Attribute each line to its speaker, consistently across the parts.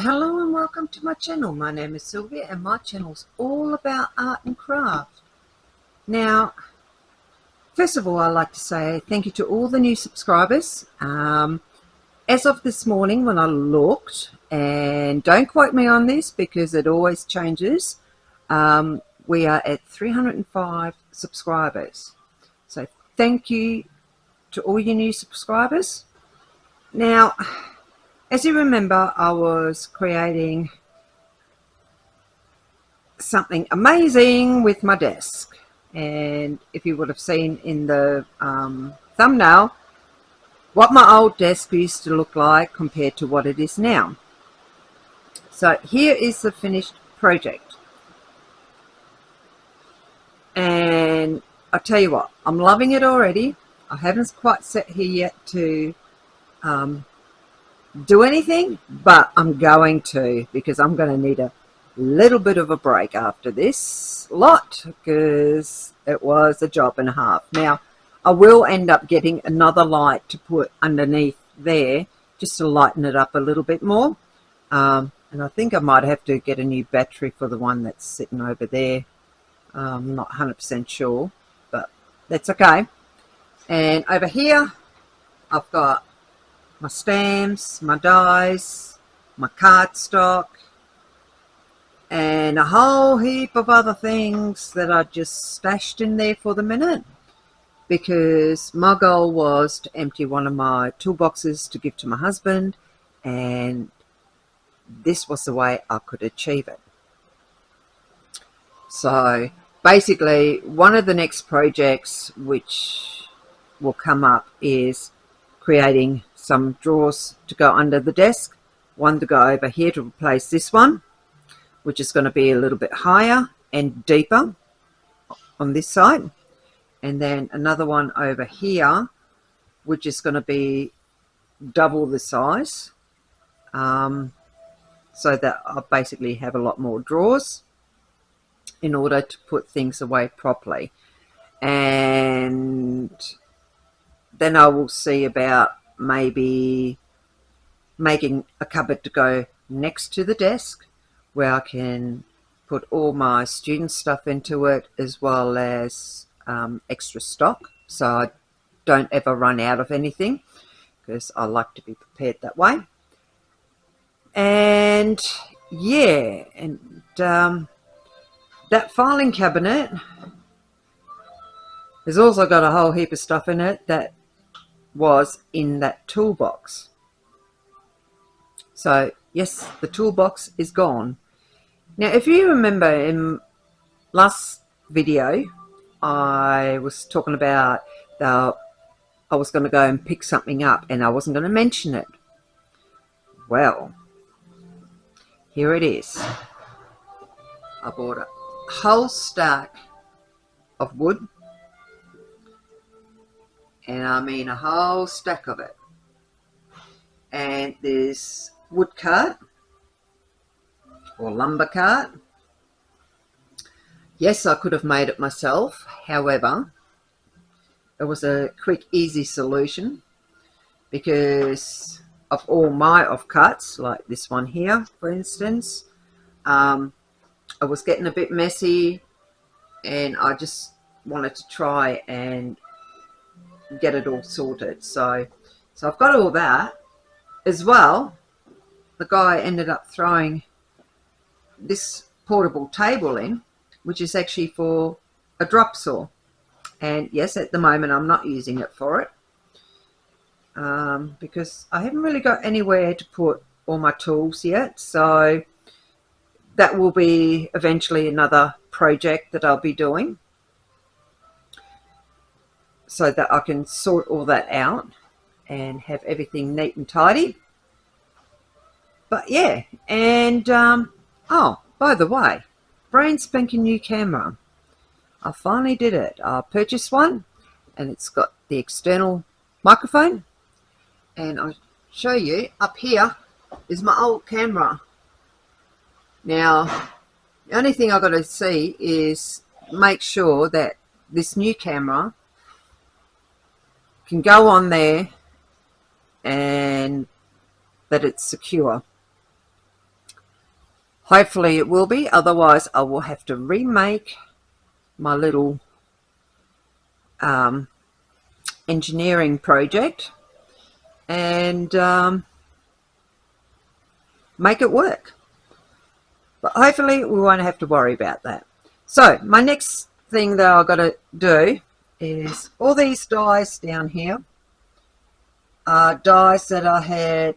Speaker 1: Hello and welcome to my channel. My name is Sylvia and my channel is all about art and craft. Now, first of all, I'd like to say thank you to all the new subscribers. As of this morning when I looked, and don't quote me on this because it always changes, we are at 305 subscribers. So thank you to all your new subscribers. Now, as you remember, I was creating something amazing with my desk, and if you would have seen in the thumbnail what my old desk used to look like compared to what it is now. So here is the finished project, and I tell you what, I'm loving it already. I haven't quite sat here yet to do anything, but I'm going to, because I'm going to need a little bit of a break after this lot, because it was a job and a half. Now I will end up getting another light to put underneath there just to lighten it up a little bit more, and I think I might have to get a new battery for the one that's sitting over there. I'm not 100% sure, but that's okay. And over here I've got my stamps, my dies, my cardstock, and a whole heap of other things that I just stashed in there for the minute, because my goal was to empty one of my toolboxes to give to my husband, and this was the way I could achieve it. So basically, one of the next projects which will come up is creating some drawers to go under the desk, one to go over here to replace this one, which is going to be a little bit higher and deeper on this side, and then another one over here which is going to be double the size, so that I basically have a lot more drawers in order to put things away properly. And then I will see about maybe making a cupboard to go next to the desk where I can put all my student stuff into it, as well as extra stock, so I don't ever run out of anything, because I like to be prepared that way. And yeah, and that filing cabinet has also got a whole heap of stuff in it that was in that toolbox. So yes, the toolbox is gone. Now if you remember, in last video I was talking about I was going to go and pick something up and I wasn't going to mention it. Well, here it is. I bought a whole stack of wood, and I mean a whole stack of it. And there's wood cart or lumber cart. Yes, I could have made it myself, however it was a quick easy solution because of all my offcuts, like this one here for instance. I was getting a bit messy and I just wanted to try and get it all sorted. So I've got all that. As well, the guy ended up throwing this portable table in, which is actually for a drop saw. And yes, at the moment I'm not using it for it, because I haven't really got anywhere to put all my tools yet. So that will be eventually another project that I'll be doing, so that I can sort all that out and have everything neat and tidy. But yeah, and oh, by the way, brand spanking new camera. I finally did it. I purchased one, and it's got the external microphone, and I'll show you. Up here is my old camera. Now the only thing I've got to see is make sure that this new camera can go on there and that it's secure. Hopefully it will be, otherwise I will have to remake my little engineering project and make it work. But hopefully we won't have to worry about that. So my next thing that I've got to do is all these dies down here are dies that I had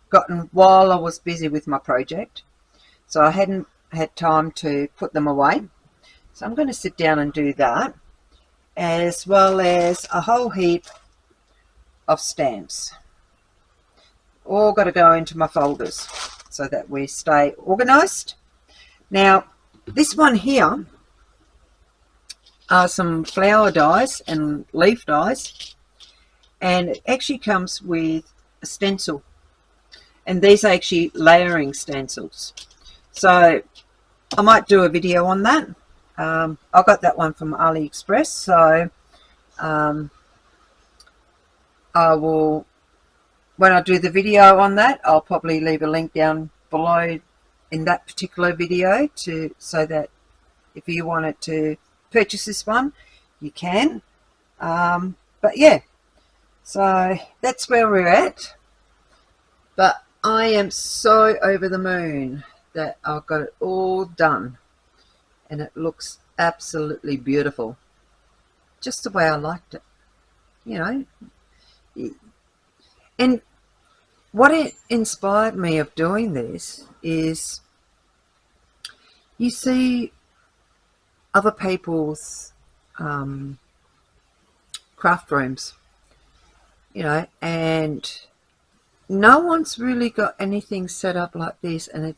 Speaker 1: gotten while I was busy with my project. So I hadn't had time to put them away. So I'm going to sit down and do that, as well as a whole heap of stamps. All got to go into my folders so that we stay organized. Now, this one here are some flower dies and leaf dies, and it actually comes with a stencil, and these are actually layering stencils. So I might do a video on that. I got that one from AliExpress, so I will, when I do the video on that, I'll probably leave a link down below in that particular video so that if you wanted to purchase this one, you can. But yeah, so that's where we're at. But I am so over the moon that I've got it all done, and it looks absolutely beautiful, just the way I liked it, you know. And what it inspired me of doing this is, you see other people's craft rooms, you know, and no one's really got anything set up like this, and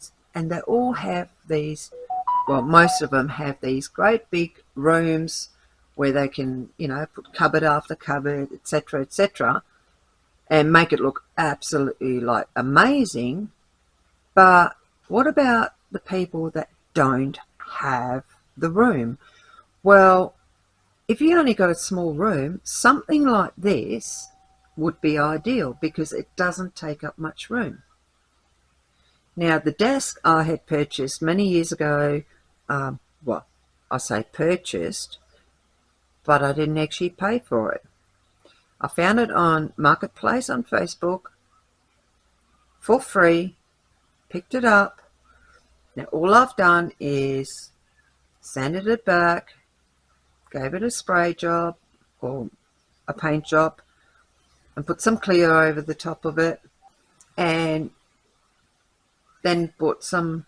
Speaker 1: they all have these, well, most of them have these great big rooms where they can, you know, put cupboard after cupboard, etc., etc., and make it look absolutely like amazing. But what about the people that don't have the room? Well, if you only got a small room, something like this would be ideal because it doesn't take up much room. Now, the desk I had purchased many years ago, well, I say purchased, but I didn't actually pay for it. I found it on Marketplace on Facebook for free, picked it up. Now all I've done is sanded it back, gave it a spray job or a paint job, and put some clear over the top of it, and then bought some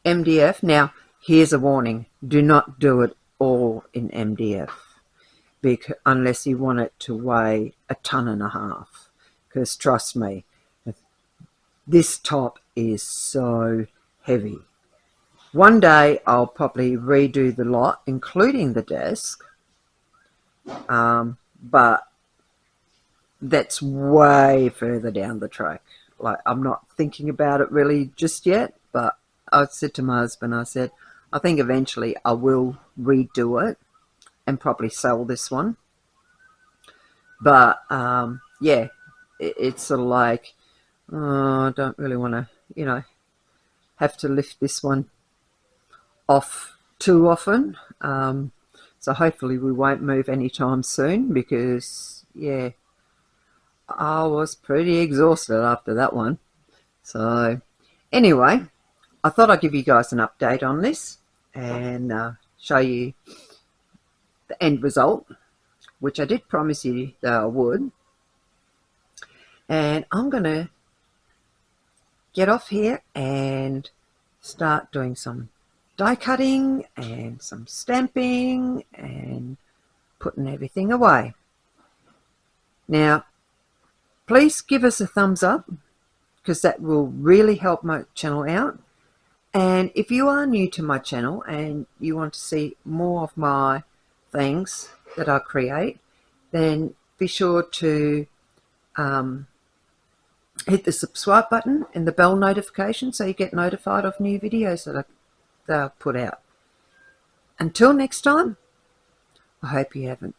Speaker 1: MDF. Now here's a warning, do not do it all in MDF. Unless you want it to weigh 1.5 tons, because trust me, this top is so heavy. One day I'll probably redo the lot, including the desk, but that's way further down the track. Like, I'm not thinking about it really just yet, but I said to my husband, I said, I think eventually I will redo it and probably sell this one. But yeah, it's sort of like, oh, I don't really want to, you know, have to lift this one off too often. So hopefully we won't move anytime soon, because yeah, I was pretty exhausted after that one. So anyway, I thought I'd give you guys an update on this and show you the end result, which I did promise you that I would. And I'm going to get off here and start doing some die cutting and some stamping and putting everything away. Now, please give us a thumbs up, because that will really help my channel out. And if you are new to my channel and you want to see more of my things that I create, then be sure to hit the subscribe button and the bell notification so you get notified of new videos that I put out. Until next time, I hope you have an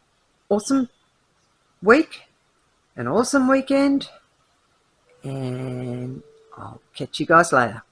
Speaker 1: awesome week, an awesome weekend, and I'll catch you guys later.